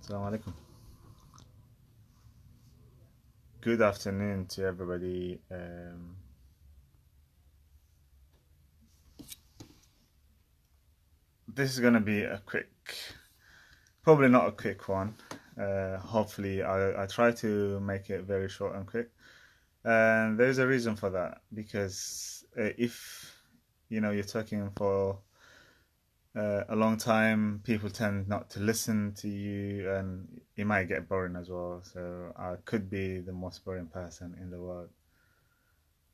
Assalamu alaikum. Good afternoon to everybody. This is going to be a probably not a quick one. Hopefully, I try to make it very short and quick. And there's a reason for that because if you're talking for a long time, people tend not to listen to you, and it might get boring as well. So I could be the most boring person in the world.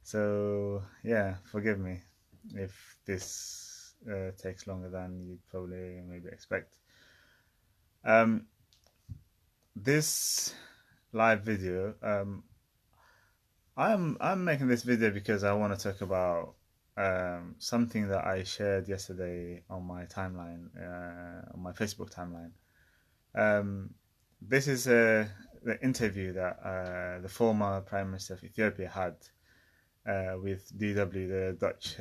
So yeah, forgive me if this takes longer than you'd probably maybe expect. Um, this live video, I'm making this video because I want to talk about something that I shared yesterday on my timeline, on my Facebook timeline. Um, this is the interview that the former Prime Minister of Ethiopia had with DW, the Dutch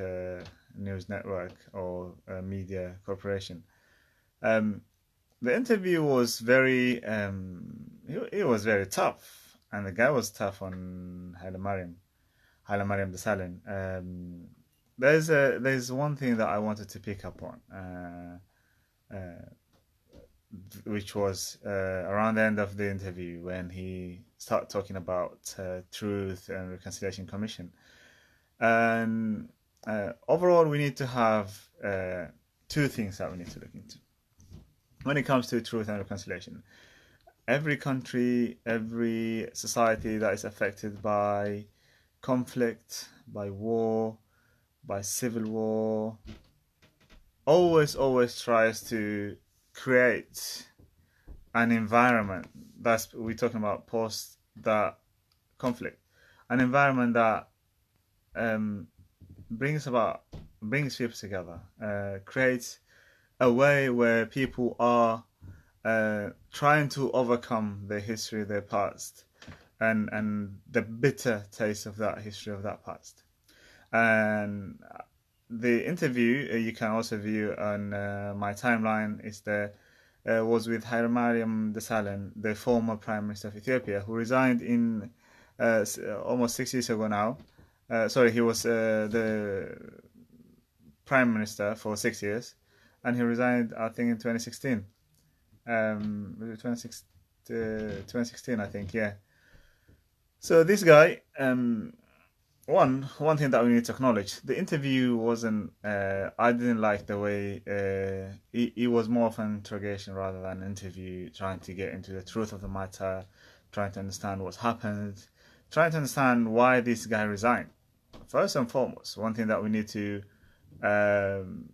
news network or media corporation. Um, the interview was it was very tough, and the guy was tough on Haile Mariam Desalegn. There's one thing that I wanted to pick up on, which was around the end of the interview when he started talking about Truth and Reconciliation Commission. And overall, we need to have two things that we need to look into when it comes to truth and reconciliation. Every country, every society that is affected by conflict, by war, by civil war, always tries to create an environment that's we're talking about post that conflict, an environment that um, brings people together, creates a way where people are trying to overcome their history, their past, and the bitter taste of that history of that past. And the interview you can also view on my timeline is there was with Haile Mariam Desalegn, the former Prime Minister of Ethiopia, who resigned in almost 6 years ago now. Sorry, he was the Prime Minister for 6 years, and he resigned, I think, in 2016. 2016, I think, yeah. So this guy, one thing that we need to acknowledge, the interview wasn't. I didn't like the way it was more of an interrogation rather than an interview, trying to get into the truth of the matter, trying to understand what's happened, trying to understand why this guy resigned. First and foremost, one thing that we need to um,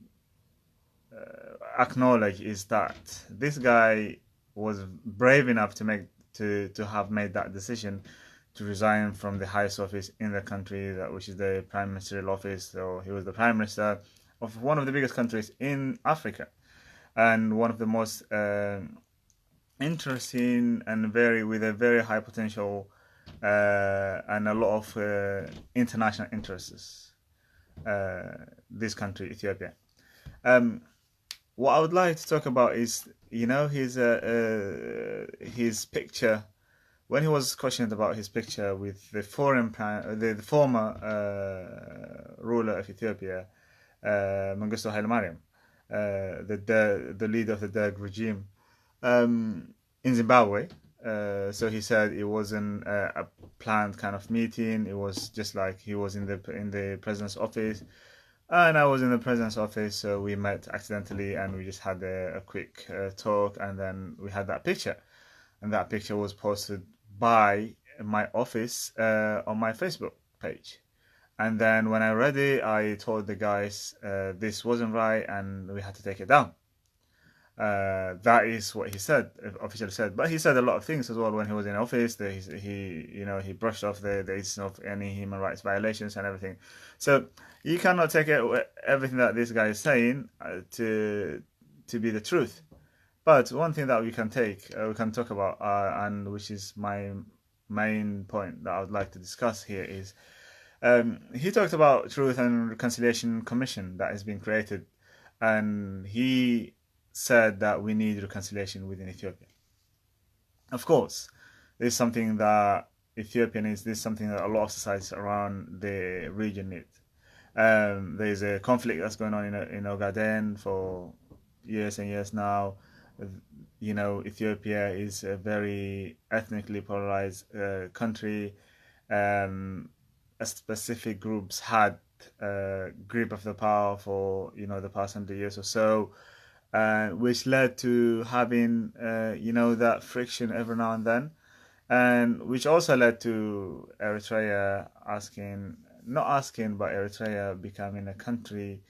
acknowledge is that this guy was brave enough to have made that decision to resign from the highest office in the country, which is the prime ministerial office. So he was the prime minister of one of the biggest countries in Africa, and one of the most interesting and with a very high potential and a lot of international interests. This country, Ethiopia. Um, what I would like to talk about is, his picture when he was questioned about his picture with the the former ruler of Ethiopia, Mengistu Haile Mariam, the leader of the Derg regime in Zimbabwe. So he said it wasn't a planned kind of meeting. It was just like he was in the president's office, and I was in the president's office. So we met accidentally, and we just had a quick talk, and then we had that picture, and that picture was posted by my office on my Facebook page. And then when I read it, I told the guys this wasn't right, and we had to take it down. That is what he said, officially said. But he said a lot of things as well when he was in office. That he brushed off the existence of any human rights violations and everything. So you cannot take everything that this guy is saying to be the truth. But one thing that we can talk about, and which is my main point that I would like to discuss here is he talked about Truth and Reconciliation Commission that has been created, and he said that we need reconciliation within Ethiopia. Of course, this is something that Ethiopia needs. This is something that a lot of societies around the region need. There's a conflict that's going on in Ogaden for years and years now. Ethiopia is a very ethnically polarized country. Specific groups had grip of the power for the past 100 years or so, which led to having that friction every now and then, and which also led to Eritrea not asking, but Eritrea becoming a country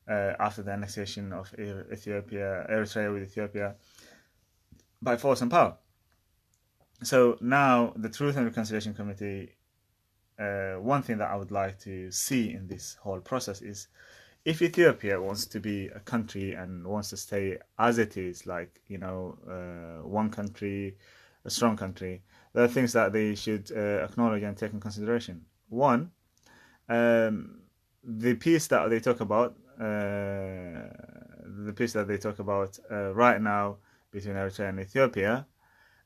after the annexation of Eritrea with Ethiopia by force and power. So now the Truth and Reconciliation Committee, one thing that I would like to see in this whole process is, if Ethiopia wants to be a country and wants to stay as it is, like, one country, a strong country, there are things that they should acknowledge and take in consideration. One, the peace that they talk about, right now between Eritrea and Ethiopia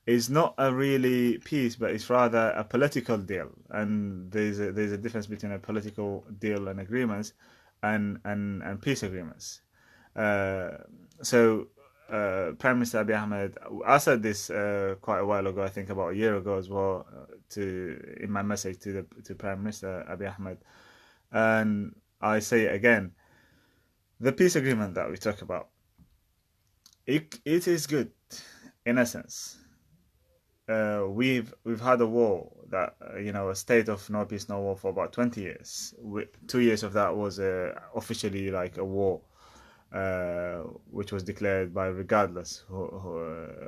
is not a really peace, but it's rather a political deal. And there's a difference between a political deal and agreements and peace agreements. So Prime Minister Abiy Ahmed, I said this quite a while ago, I think about a year ago as well, in my message to Prime Minister Abiy Ahmed, and I say it again: the peace agreement that we talk about, it is good in essence. We've had a war that a state of no peace, no war for about 20 years. 2 years of that was officially like a war, which was declared by regardless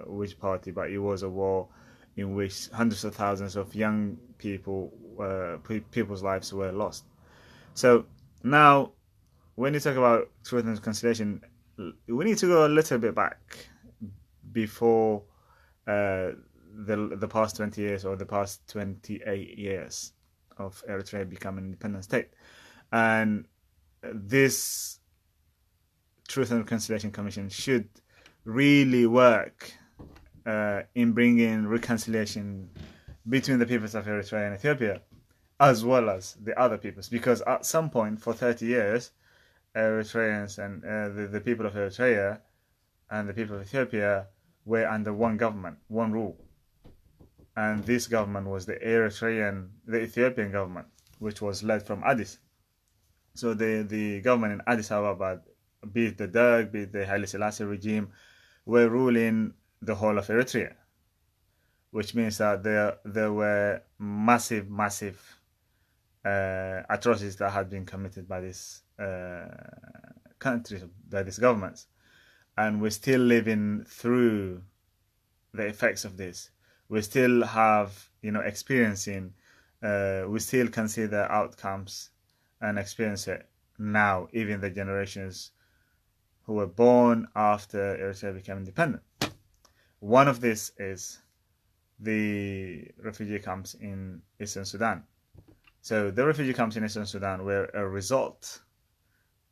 which party, but it was a war in which hundreds of thousands of young people's lives were lost. So now, when you talk about truth and reconciliation, we need to go a little bit back before the past 20 years or the past 28 years of Eritrea becoming an independent state. And this Truth and Reconciliation Commission should really work in bringing reconciliation between the peoples of Eritrea and Ethiopia, as well as the other peoples. Because at some point, for 30 years, Eritreans and the people of Eritrea and the people of Ethiopia were under one government, one rule. And this government was the Ethiopian government, which was led from Addis. So the government in Addis Ababa, be it the Derg, be it the Haile Selassie regime, were ruling the whole of Eritrea, which means that there were massive atrocities that had been committed by these countries, by these governments, and we're still living through the effects of this. We still have, experiencing, we still can see the outcomes and experience it now, even the generations who were born after Eritrea became independent. One of this is the refugee camps in Eastern Sudan. So the refugee camps in Eastern Sudan were a result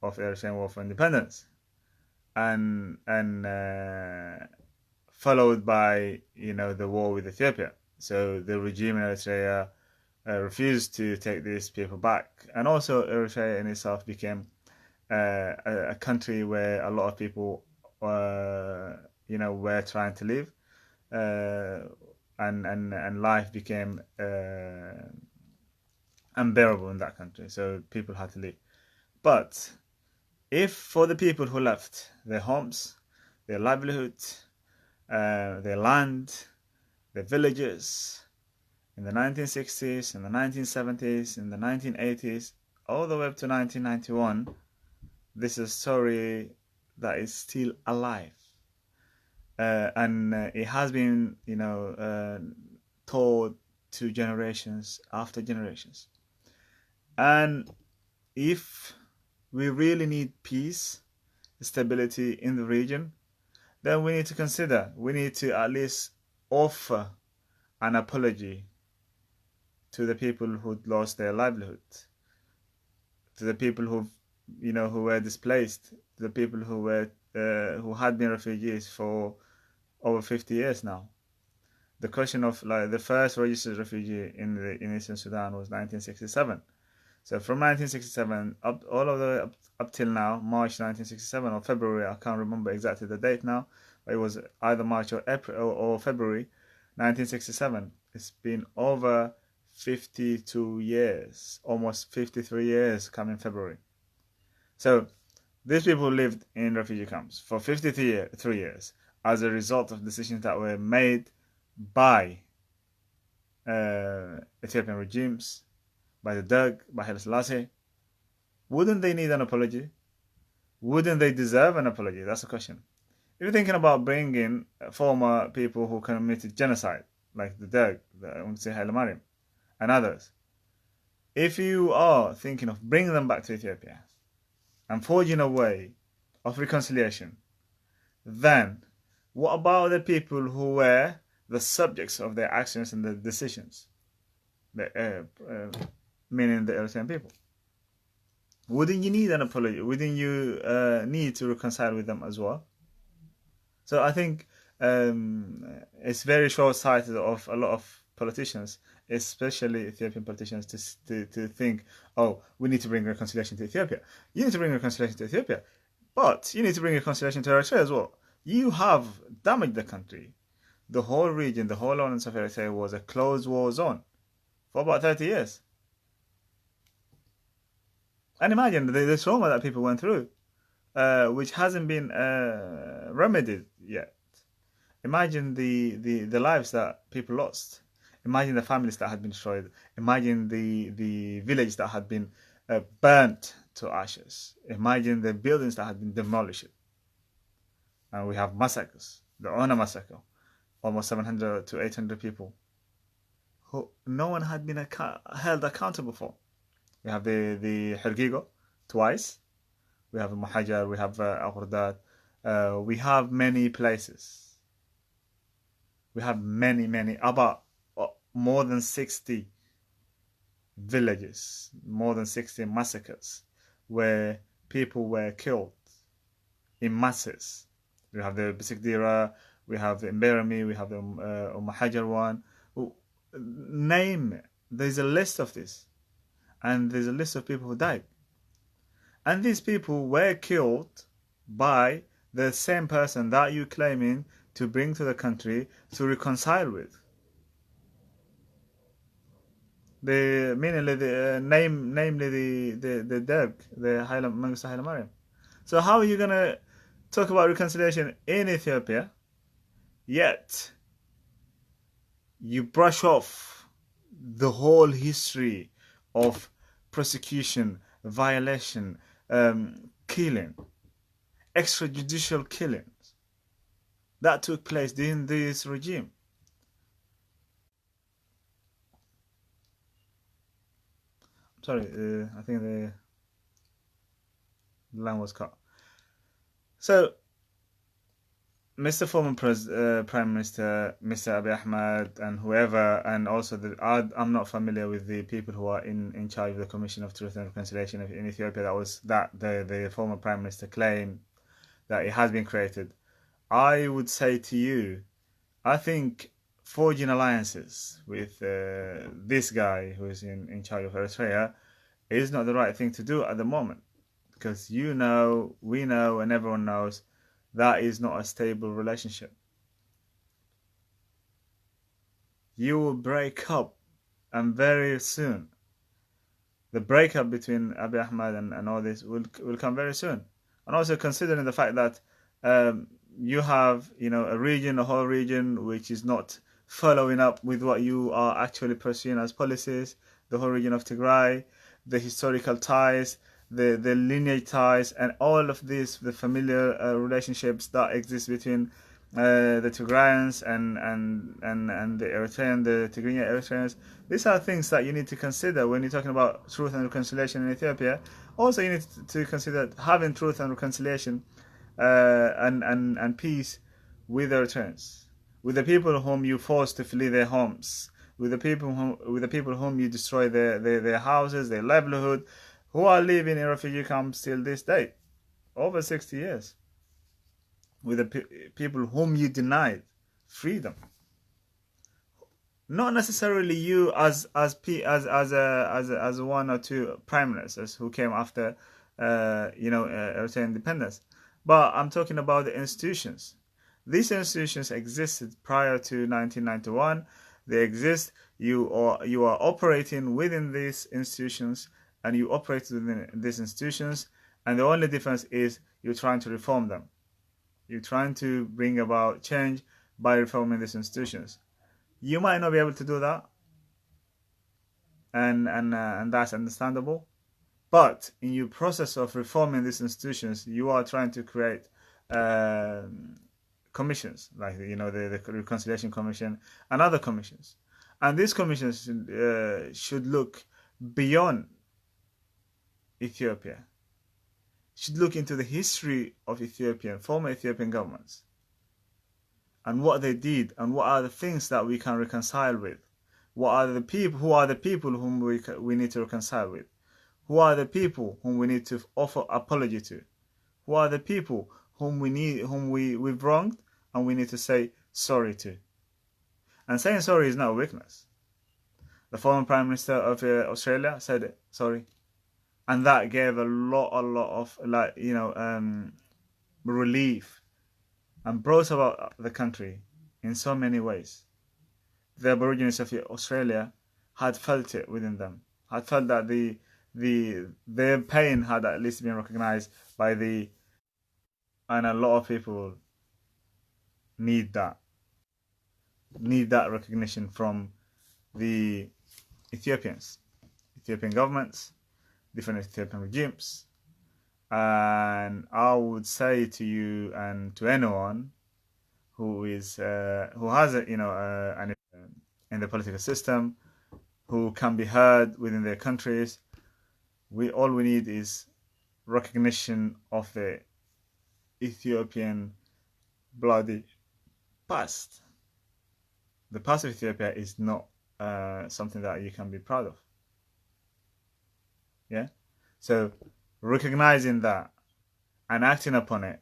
of the Eritrean War for Independence, and followed by the war with Ethiopia. So the regime in Eritrea refused to take these people back, and also Eritrea in itself became a country where a lot of people were trying to live, and life became unbearable in that country. So people had to leave. But if for the people who left their homes, their livelihood, their land, their villages, in the 1960s, in the 1970s, in the 1980s, all the way up to 1991, this is a story that is still alive. And it has been, told to generations after generations. And if we really need peace, stability in the region, then we need to at least offer an apology to the people who lost their livelihood, to the people who were displaced, to the people who had been refugees for over 50 years now. The question of like the first registered refugee in Eastern Sudan was 1967. So from 1967 up all of the way up till now, March 1967 or February, I can't remember exactly the date now, but it was either March or April or February 1967. It's been over 52 years, almost 53 years coming February. So these people lived in refugee camps for 53 years as a result of decisions that were made by Ethiopian regimes, by the Derg, by Haile Selassie. Wouldn't they need an apology? Wouldn't they deserve an apology? That's the question. If you're thinking about bringing former people who committed genocide, like the Derg, I want to say Haile Mariam, and others, if you are thinking of bringing them back to Ethiopia and forging a way of reconciliation, then what about the people who were the subjects of their actions and their decisions? Meaning the Eritrean people. Wouldn't you need an apology? Wouldn't you need to reconcile with them as well? So I think it's very short-sighted of a lot of politicians, especially Ethiopian politicians, to think, oh, we need to bring reconciliation to Ethiopia. You need to bring reconciliation to Ethiopia, but you need to bring reconciliation to Eritrea as well. You have damaged the country. The whole region, the whole islands of Eritrea was a closed war zone for about 30 years. And imagine the trauma that people went through, which hasn't been remedied yet. Imagine the lives that people lost. Imagine the families that had been destroyed. Imagine the village that had been burnt to ashes. Imagine the buildings that had been demolished. And we have massacres. The Ona massacre, almost 700 to 800 people, who no one had been held accountable for. We have the Hergigo twice. We have Muhajar. We have Aghurdat. We have many places. We have many, about more than 60 villages, more than 60 massacres where people were killed in masses. We have the Bisikdira, we have the Imberami, we have the Muhajar one. Name it. There's a list of this. And there's a list of people who died. And these people were killed by the same person that you're claiming to bring to the country to reconcile with. Namely the Derg, the Mengistu Haile Mariam. So how are you gonna talk about reconciliation in Ethiopia, yet you brush off the whole history of prosecution, violation, killing, extrajudicial killings that took place during this regime? Sorry, I think the line was cut. So, Mr. Former Prime Minister, Mr. Abiy Ahmed, and whoever, and also I'm not familiar with the people who are in charge of the Commission of Truth and Reconciliation in Ethiopia. The former Prime Minister claimed that it has been created. I would say to you, I think forging alliances with this guy who is in charge of Eritrea is not the right thing to do at the moment, because we know, and everyone knows that is not a stable relationship. You will break up, and very soon the breakup between Abiy Ahmed and all this will come very soon. And also considering the fact that you have a whole region which is not following up with what you are actually pursuing as policies, the whole region of Tigray, the historical ties, the lineage ties, and all of this, the familiar relationships that exist between the Tigrayans and the Eritrean, the Tigrinya Eritreans. These are things that you need to consider when you're talking about truth and reconciliation in Ethiopia. Also, you need to consider having truth and reconciliation and peace with the Eritreans, with the people whom you force to flee their homes, with the people whom you destroy their houses, their livelihood, who are living in refugee camps till this day, over 60 years, with the people whom you denied freedom. Not necessarily you as one or two prime ministers who came after Eritrean independence, but I'm talking about the institutions. These institutions existed prior to 1991. They exist. You are operating within these institutions, and you operate within these institutions, and the only difference is you're trying to reform them. You're trying to bring about change by reforming these institutions. You might not be able to do that, and that's understandable. But in your process of reforming these institutions, you are trying to create commissions, like the Reconciliation Commission and other commissions, and these commissions should look beyond Ethiopia, should look into the history of former Ethiopian governments, and what they did, and what are the things that we can reconcile with. What are the people? Who are the people whom we need to reconcile with? Who are the people whom we need to offer apology to? Who are the people we've wronged and we need to say sorry to? And saying sorry is not a weakness. The former Prime Minister of Australia said sorry, and that gave a lot of relief and brought about the country in so many ways. The Aborigines of Australia had felt it within them, had felt that their pain had at least been recognized by and a lot of people need that recognition from the Ethiopian governments, different Ethiopian regimes. And I would say to you and to anyone who has in the political system, who can be heard within their countries, all we need is recognition of the Ethiopian bloody past. The past of Ethiopia is not something that you can be proud of. Yeah? So recognizing that and acting upon it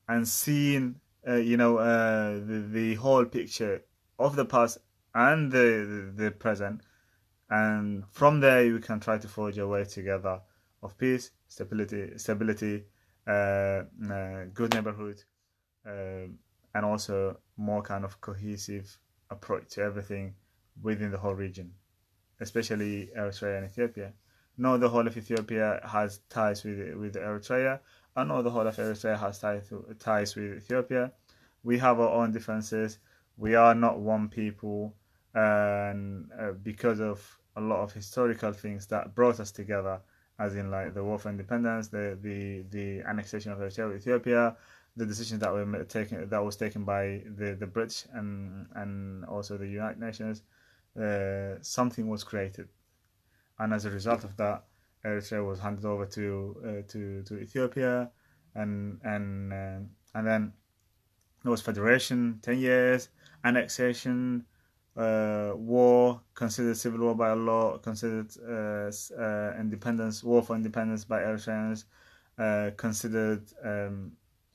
and seeing the whole picture of the past and the present, and from there you can try to forge a way together of peace, stability, good neighborhood, and also more kind of cohesive approach to everything within the whole region, especially Eritrea and Ethiopia. Not the whole of Ethiopia has ties with Eritrea, and not the whole of Eritrea has ties with Ethiopia. We have our own differences. We are not one people, and because of a lot of historical things that brought us together, as in like the war for independence, the annexation of Eritrea with Ethiopia, the decisions that was taken by the British and also the United Nations, something was created, and as a result of that, Eritrea was handed over to Ethiopia, and then there was federation, 10 years, annexation, war, considered civil war by law, considered independence, war for independence by Eritreans, considered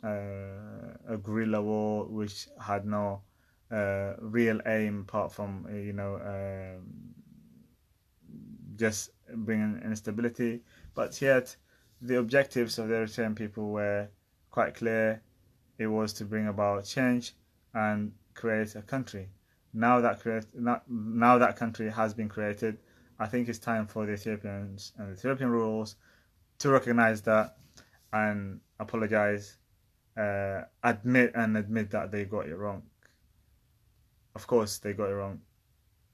a guerrilla war which had no real aim apart from just bringing instability. But yet the objectives of the Eritrean people were quite clear. It was to bring about change and create a country. Now that country has been created, I think it's time for the Ethiopians and the Ethiopian rulers to recognize that and apologize, admit that they got it wrong. Of course, they got it wrong,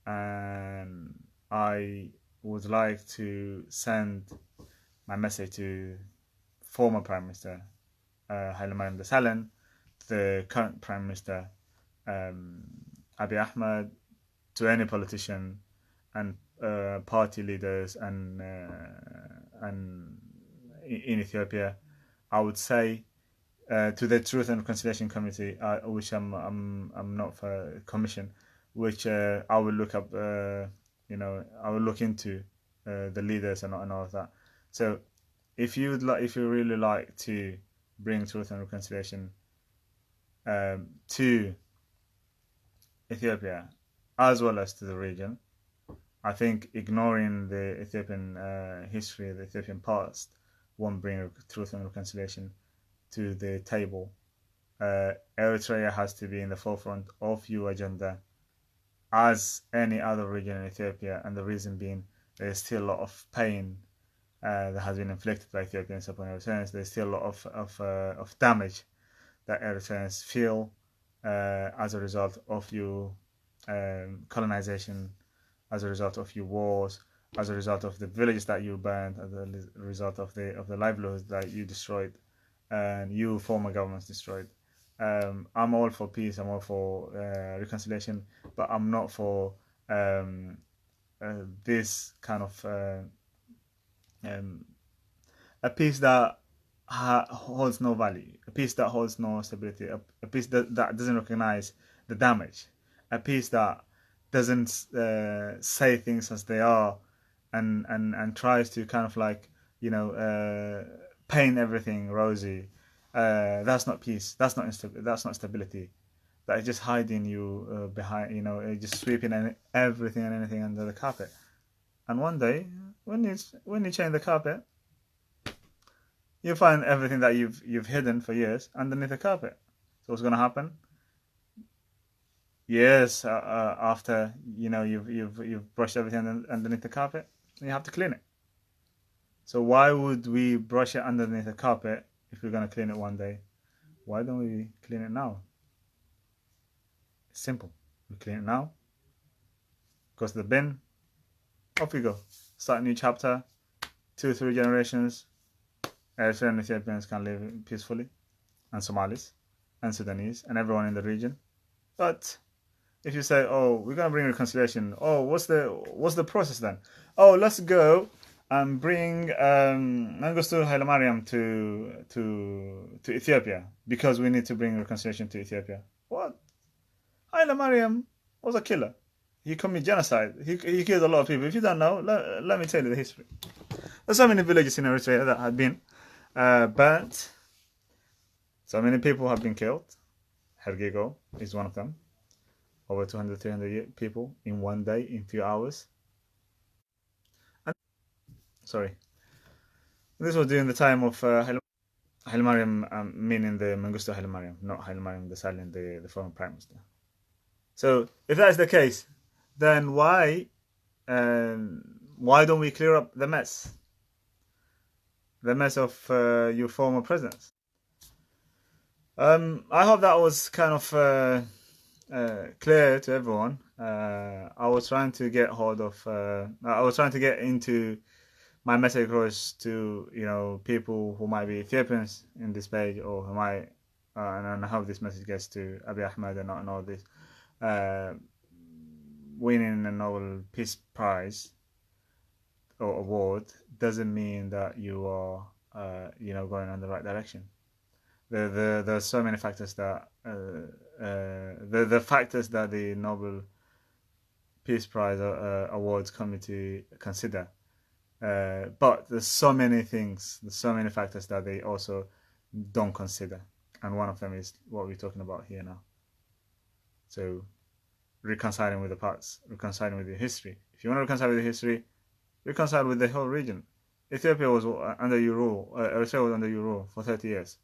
and I would like to send my message to former Prime Minister Haile Mariam Desalegn, the current Prime Minister Abiy Ahmed, to any politician and party leaders and in Ethiopia. I would say to the Truth and Reconciliation Committee, which I'm not for commission, which I will look up. I will look into the leaders and all of that. So if you really like to bring truth and reconciliation to Ethiopia, as well as to the region. I think ignoring the Ethiopian history, the Ethiopian past, won't bring truth and reconciliation to the table. Eritrea has to be in the forefront of your agenda as any other region in Ethiopia, and the reason being there's still a lot of pain that has been inflicted by Ethiopians upon Eritreans. There's still a lot of damage that Eritreans feel as a result of your colonization, as a result of your wars, as a result of the villages that you burned, as a result of the livelihoods that you destroyed, and you former governments destroyed. I'm all for peace. I'm all for reconciliation, but I'm not for this kind of um, a peace that holds no value, a peace that holds no stability, a peace that doesn't recognize the damage, a peace that doesn't say things as they are, and tries to kind of like paint everything rosy. That's not peace. That's not stability. That is just hiding you behind, just sweeping everything and anything under the carpet. And one day, when you change the carpet, you find everything that you've hidden for years underneath the carpet. So what's going to happen? Years after you've brushed everything underneath the carpet, you have to clean it. So why would we brush it underneath the carpet if we're going to clean it one day? Why don't we clean it now? It's simple. We clean it now. Goes to the bin. Off we go. Start a new chapter. 2-3 generations. Eritrean and Ethiopians can live peacefully, and Somalis, and Sudanese, and everyone in the region. But if you say, "Oh, we're gonna bring reconciliation," oh, what's the process then? Oh, let's go and bring Mengistu Haile Mariam to Ethiopia because we need to bring reconciliation to Ethiopia. What? Haile Mariam was a killer. He committed genocide. He killed a lot of people. If you don't know, let me tell you the history. There's so many villages in Eritrea that had been burnt. So many people have been killed. Hergego is one of them. Over 200, 300 people in one day, in few hours. And, sorry. This was during the time of Haile Mariam, meaning the Mengistu Haile Mariam, not Haile Mariam the silent, the former prime minister. So if that is the case, then why don't we clear up the mess? The mess of your former presidents. I hope that was kind of clear to everyone. I was trying to get hold of. I was trying to get into my message across to people who might be Ethiopians in this page, or who might, and I hope this message gets to Abiy Ahmed and all this. Winning a Nobel Peace Prize or award doesn't mean that you are going in the right direction. There are so many factors that the factors that the Nobel Peace Prize awards committee consider, but there's so many factors that they also don't consider, and one of them is what we're talking about here now. So reconciling with the past, reconciling with the history. If you want to reconcile with the history, reconcile with the whole region. Ethiopia was under your rule, Eritrea was under your rule for 30 years.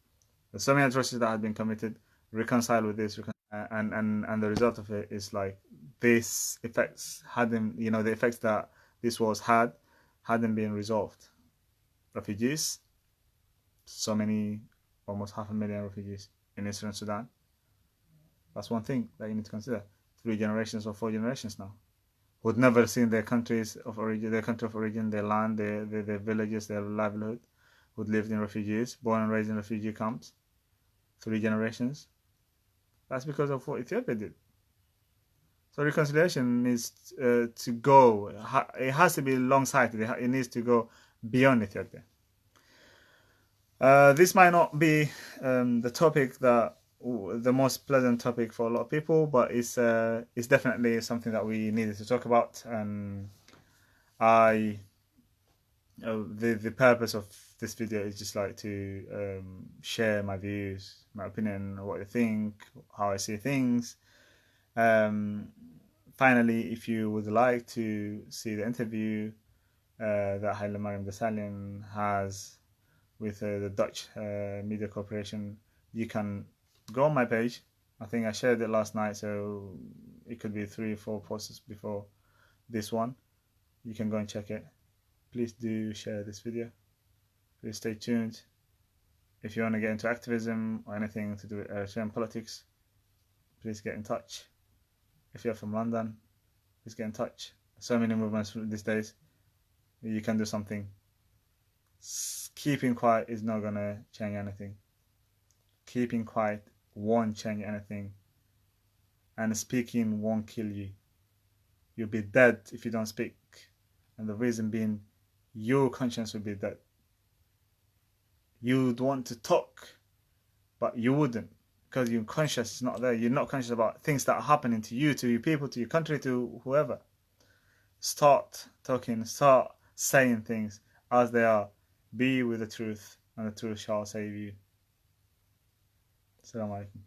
There's so many atrocities that had been committed. Reconcile with this, and the result of it is like this effects hadn't, the effects that this was hadn't been resolved. Refugees, so many, almost 500,000 refugees in Eastern Sudan. That's one thing that you need to consider. 3 generations or 4 generations now, who'd never seen their countries of origin, their land, their villages, their livelihood, who'd lived in refugees, born and raised in refugee camps. 3 generations. That's because of what Ethiopia did. So reconciliation needs to go. It has to be long-sighted. It needs to go beyond Ethiopia. This might not be the topic the most pleasant topic for a lot of people, but it's definitely something that we needed to talk about. And the purpose of this video is just like to share my views, my opinion, what I think, how I see things. Finally, if you would like to see the interview that Haile Mariam Desalegn has with the Dutch Media Corporation, you can go on my page. I think I shared it last night, so it could be 3 or 4 posts before this one. You can go and check it. Please do share this video. Please stay tuned. If you want to get into activism or anything to do with Eritrean politics, please get in touch. If you're from London, please get in touch. So many movements these days. You can do something. Keeping quiet is not going to change anything. Keeping quiet won't change anything. And speaking won't kill you. You'll be dead if you don't speak. And the reason being, your conscience will be dead. You'd want to talk, but you wouldn't, because your conscience is not there. You're not conscious about things that are happening to you, to your people, to your country, to whoever. Start talking, start saying things as they are. Be with the truth, and the truth shall save you. Assalamu alaikum.